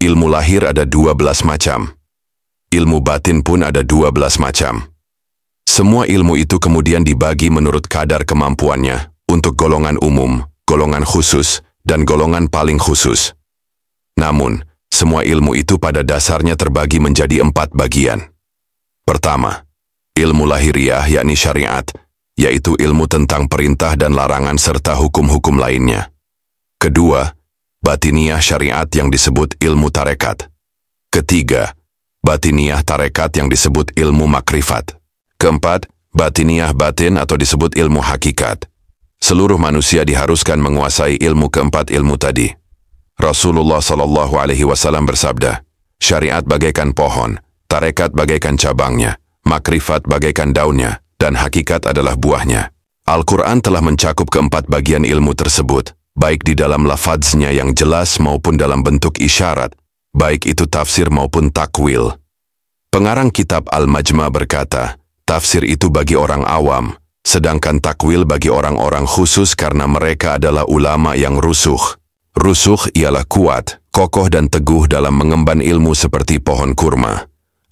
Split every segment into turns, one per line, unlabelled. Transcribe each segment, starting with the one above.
Ilmu lahir ada 12 macam. Ilmu batin pun ada 12 macam. Semua ilmu itu kemudian dibagi menurut kadar kemampuannya untuk golongan umum, golongan khusus, dan golongan paling khusus. Namun, semua ilmu itu pada dasarnya terbagi menjadi 4 bagian. Pertama, ilmu lahiriah yakni syariat, yaitu ilmu tentang perintah dan larangan serta hukum-hukum lainnya. Kedua, batiniah syariat yang disebut ilmu tarekat. Ketiga, batiniah tarekat yang disebut ilmu makrifat. Keempat, batiniah batin atau disebut ilmu hakikat. Seluruh manusia diharuskan menguasai ilmu keempat ilmu tadi. Rasulullah SAW bersabda, syariat bagaikan pohon, tarekat bagaikan cabangnya, makrifat bagaikan daunnya, dan hakikat adalah buahnya. Al-Quran telah mencakup keempat bagian ilmu tersebut, baik di dalam lafadznya yang jelas maupun dalam bentuk isyarat, baik itu tafsir maupun takwil. Pengarang kitab Al-Majma berkata, tafsir itu bagi orang awam, sedangkan takwil bagi orang-orang khusus karena mereka adalah ulama yang rusuh. Rusuh ialah kuat, kokoh dan teguh dalam mengemban ilmu seperti pohon kurma.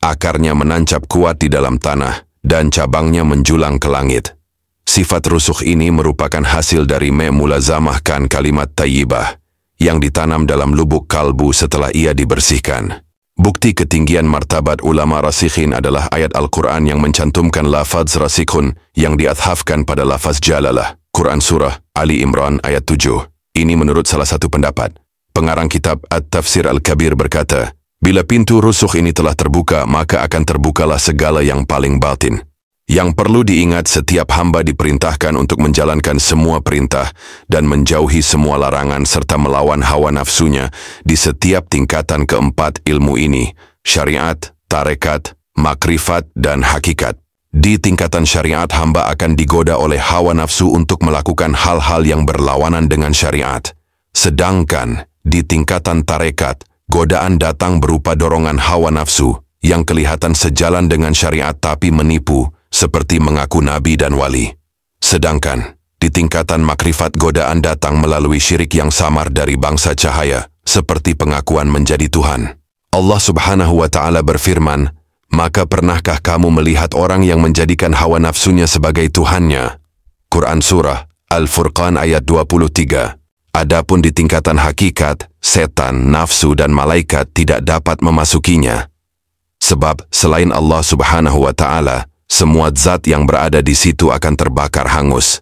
Akarnya menancap kuat di dalam tanah, dan cabangnya menjulang ke langit. Sifat rusuh ini merupakan hasil dari memulazamahkan kalimat tayyibah, yang ditanam dalam lubuk kalbu setelah ia dibersihkan. Bukti ketinggian martabat ulama rasikhin adalah ayat Al-Quran yang mencantumkan lafaz rasikhun yang diathafkan pada lafaz jalalah. Quran Surah Ali Imran ayat 7. Ini menurut salah satu pendapat. Pengarang kitab At-Tafsir Al-Kabir berkata, bila pintu rusuh ini telah terbuka, maka akan terbukalah segala yang paling batin. Yang perlu diingat, setiap hamba diperintahkan untuk menjalankan semua perintah dan menjauhi semua larangan serta melawan hawa nafsunya di setiap tingkatan keempat ilmu ini, syariat, tarekat, makrifat, dan hakikat. Di tingkatan syariat, hamba akan digoda oleh hawa nafsu untuk melakukan hal-hal yang berlawanan dengan syariat. Sedangkan di tingkatan tarekat, godaan datang berupa dorongan hawa nafsu yang kelihatan sejalan dengan syariat tapi menipu, seperti mengaku nabi dan wali. Sedangkan di tingkatan makrifat, godaan datang melalui syirik yang samar dari bangsa cahaya, seperti pengakuan menjadi Tuhan. Allah Subhanahu wa Ta'ala berfirman, maka pernahkah kamu melihat orang yang menjadikan hawa nafsunya sebagai Tuhannya? Quran Surah Al-Furqan ayat 23. Adapun di tingkatan hakikat, setan, nafsu, dan malaikat tidak dapat memasukinya. Sebab selain Allah Subhanahu wa Ta'ala, semua zat yang berada di situ akan terbakar hangus.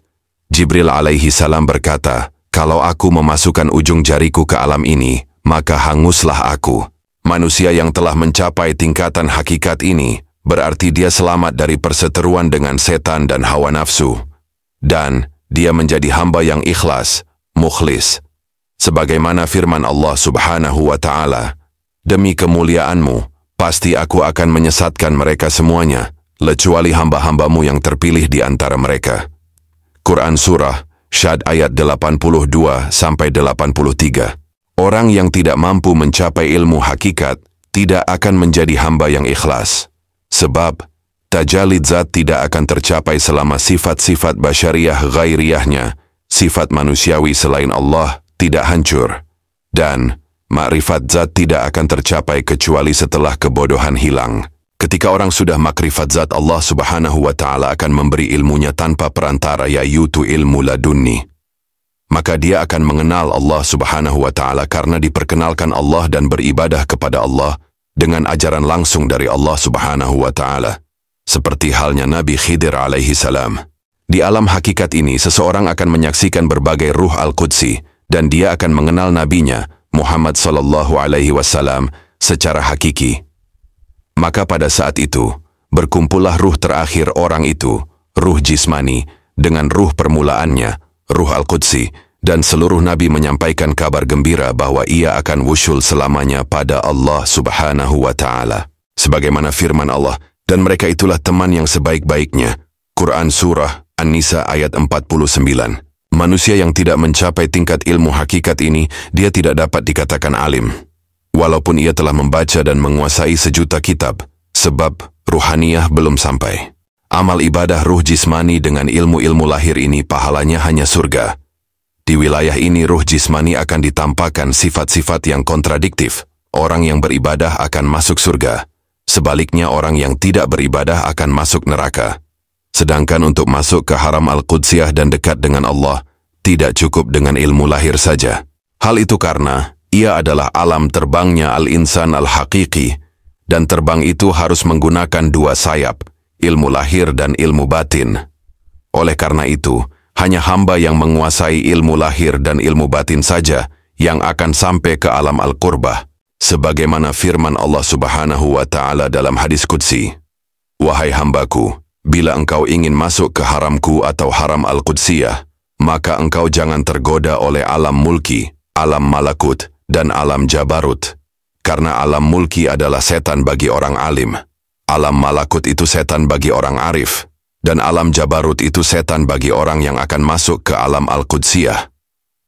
Jibril alaihi salam berkata, kalau aku memasukkan ujung jariku ke alam ini, maka hanguslah aku. Manusia yang telah mencapai tingkatan hakikat ini, berarti dia selamat dari perseteruan dengan setan dan hawa nafsu. Dan dia menjadi hamba yang ikhlas, mukhlis. Sebagaimana firman Allah Subhanahu wa Ta'ala, demi kemuliaanmu, pasti aku akan menyesatkan mereka semuanya, kecuali hamba-hambamu yang terpilih di antara mereka. Quran Surah Syad ayat 82-83. Orang yang tidak mampu mencapai ilmu hakikat tidak akan menjadi hamba yang ikhlas. Sebab tajalid zat tidak akan tercapai selama sifat-sifat basyariah ghairiyahnya, sifat manusiawi selain Allah, tidak hancur. Dan makrifat zat tidak akan tercapai kecuali setelah kebodohan hilang. Ketika orang sudah makrifat zat, Allah Subhanahu wa Ta'ala akan memberi ilmunya tanpa perantara, yaitu ilmu ladunni. Maka dia akan mengenal Allah Subhanahu wa Ta'ala karena diperkenalkan Allah dan beribadah kepada Allah dengan ajaran langsung dari Allah Subhanahu wa Ta'ala. Seperti halnya Nabi Khidir alaihi salam. Di alam hakikat ini, seseorang akan menyaksikan berbagai ruh Al-Qudsi dan dia akan mengenal nabinya, Muhammad sallallahu alaihi wasallam, secara hakiki. Maka pada saat itu, berkumpullah ruh terakhir orang itu, ruh jismani, dengan ruh permulaannya, ruh Al-Qudsi, dan seluruh nabi menyampaikan kabar gembira bahwa ia akan wusyul selamanya pada Allah Subhanahu wa Ta'ala. Sebagaimana firman Allah, dan mereka itulah teman yang sebaik-baiknya. Quran Surah An-Nisa ayat 49. Manusia yang tidak mencapai tingkat ilmu hakikat ini, dia tidak dapat dikatakan alim. Walaupun ia telah membaca dan menguasai sejuta kitab, sebab ruhaniyah belum sampai. Amal ibadah ruh jismani dengan ilmu-ilmu lahir ini pahalanya hanya surga. Di wilayah ini ruh jismani akan ditampakkan sifat-sifat yang kontradiktif, orang yang beribadah akan masuk surga. Sebaliknya orang yang tidak beribadah akan masuk neraka. Sedangkan untuk masuk ke haram Al-Qudsiyah dan dekat dengan Allah, tidak cukup dengan ilmu lahir saja. Hal itu karena ia adalah alam terbangnya al-insan al-haqiqi, dan terbang itu harus menggunakan dua sayap, ilmu lahir dan ilmu batin. Oleh karena itu, hanya hamba yang menguasai ilmu lahir dan ilmu batin saja yang akan sampai ke alam al-qurbah, sebagaimana firman Allah Subhanahu wa Ta'ala dalam hadis qudsi, "Wahai hambaku, bila engkau ingin masuk ke haramku atau haram al-Qudsiyah, maka engkau jangan tergoda oleh alam mulki, alam malakut, dan alam jabarut. Karena alam mulki adalah setan bagi orang alim, alam malakut itu setan bagi orang arif, dan alam jabarut itu setan bagi orang yang akan masuk ke alam al-Qudsiyah.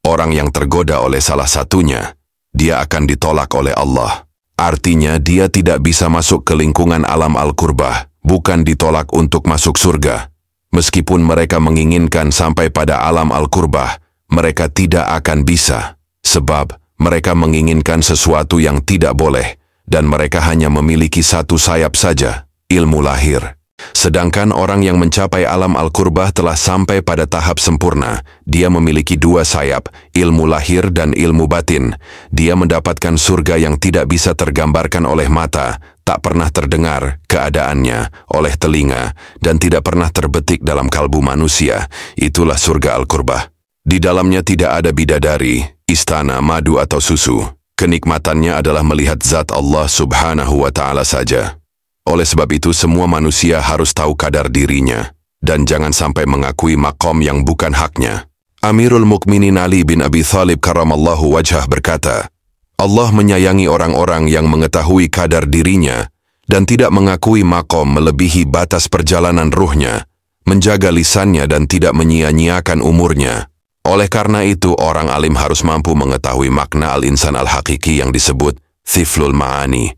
Orang yang tergoda oleh salah satunya, dia akan ditolak oleh Allah. Artinya dia tidak bisa masuk ke lingkungan alam al-qurbah, bukan ditolak untuk masuk surga. Meskipun mereka menginginkan sampai pada alam al-qurbah, mereka tidak akan bisa, sebab mereka menginginkan sesuatu yang tidak boleh, dan mereka hanya memiliki satu sayap saja, ilmu lahir. Sedangkan orang yang mencapai alam al-qurbah telah sampai pada tahap sempurna. Dia memiliki dua sayap, ilmu lahir dan ilmu batin. Dia mendapatkan surga yang tidak bisa tergambarkan oleh mata, tak pernah terdengar keadaannya oleh telinga, dan tidak pernah terbetik dalam kalbu manusia. Itulah surga al-qurbah. Di dalamnya tidak ada bidadari, istana, madu atau susu. Kenikmatannya adalah melihat zat Allah Subhanahu wa Ta'ala saja. Oleh sebab itu semua manusia harus tahu kadar dirinya, dan jangan sampai mengakui maqam yang bukan haknya. Amirul Mukminin Ali bin Abi Thalib karamallahu wajhah berkata, Allah menyayangi orang-orang yang mengetahui kadar dirinya, dan tidak mengakui maqam melebihi batas perjalanan ruhnya, menjaga lisannya dan tidak menyia-nyiakan umurnya. Oleh karena itu orang alim harus mampu mengetahui makna al-insan al-haqiqi yang disebut Thiflul Ma'ani,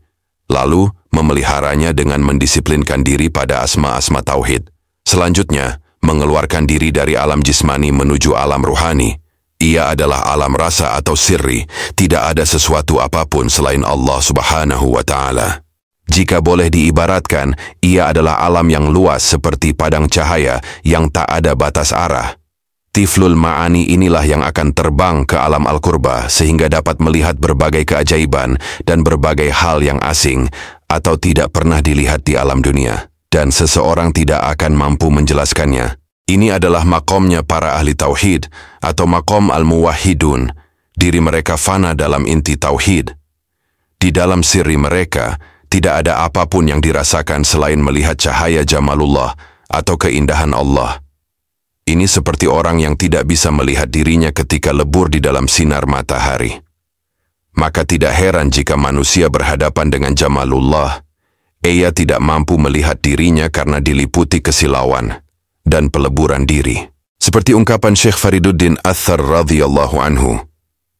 lalu memeliharanya dengan mendisiplinkan diri pada asma-asma tauhid. Selanjutnya, mengeluarkan diri dari alam jismani menuju alam ruhani. Ia adalah alam rasa atau sirri, tidak ada sesuatu apapun selain Allah Subhanahu wa Ta'ala. Jika boleh diibaratkan, ia adalah alam yang luas seperti padang cahaya yang tak ada batas arah. Tiflul Ma'ani inilah yang akan terbang ke alam al-qurbah sehingga dapat melihat berbagai keajaiban dan berbagai hal yang asing atau tidak pernah dilihat di alam dunia, dan seseorang tidak akan mampu menjelaskannya. Ini adalah makomnya para ahli tauhid atau makom al-muwahhidun. Diri mereka fana dalam inti tauhid. Di dalam sirri mereka, tidak ada apapun yang dirasakan selain melihat cahaya jamalullah atau keindahan Allah. Ini seperti orang yang tidak bisa melihat dirinya ketika lebur di dalam sinar matahari. Maka tidak heran jika manusia berhadapan dengan jamalullah, ia tidak mampu melihat dirinya karena diliputi kesilauan dan peleburan diri. Seperti ungkapan Syekh Fariduddin Athar radhiyallahu anhu,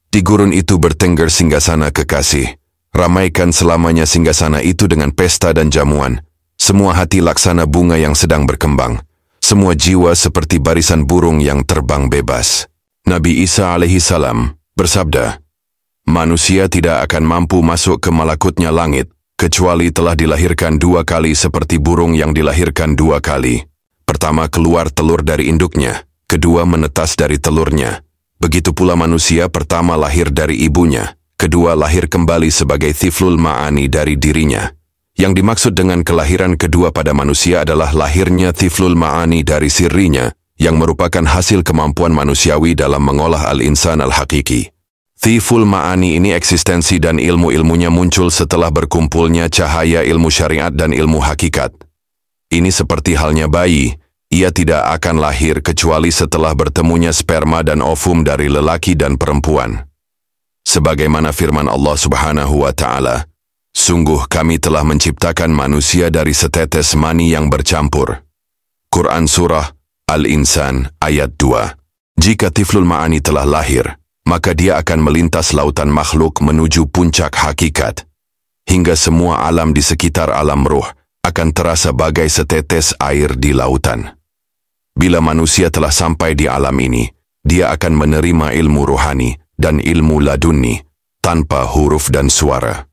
di gurun itu bertengger singgasana kekasih, ramaikan selamanya singgasana itu dengan pesta dan jamuan, semua hati laksana bunga yang sedang berkembang. Semua jiwa seperti barisan burung yang terbang bebas. Nabi Isa alaihi salam bersabda, manusia tidak akan mampu masuk ke malakutnya langit, kecuali telah dilahirkan dua kali seperti burung yang dilahirkan dua kali. Pertama keluar telur dari induknya, kedua menetas dari telurnya. Begitu pula manusia pertama lahir dari ibunya, kedua lahir kembali sebagai Thiflul Ma'ani dari dirinya. Yang dimaksud dengan kelahiran kedua pada manusia adalah lahirnya Thiflul Ma'ani dari sirrinya, yang merupakan hasil kemampuan manusiawi dalam mengolah al-insan al-haqiqi. Thiflul Ma'ani ini eksistensi dan ilmu-ilmunya muncul setelah berkumpulnya cahaya ilmu syariat dan ilmu hakikat. Ini seperti halnya bayi, ia tidak akan lahir kecuali setelah bertemunya sperma dan ovum dari lelaki dan perempuan. Sebagaimana firman Allah Subhanahu wa Ta'ala, sungguh kami telah menciptakan manusia dari setetes mani yang bercampur. Quran Surah Al-Insan ayat 2. Jika Thiflul Ma'ani telah lahir, maka dia akan melintas lautan makhluk menuju puncak hakikat. Hingga semua alam di sekitar alam ruh akan terasa bagai setetes air di lautan. Bila manusia telah sampai di alam ini, dia akan menerima ilmu ruhani dan ilmu laduni tanpa huruf dan suara.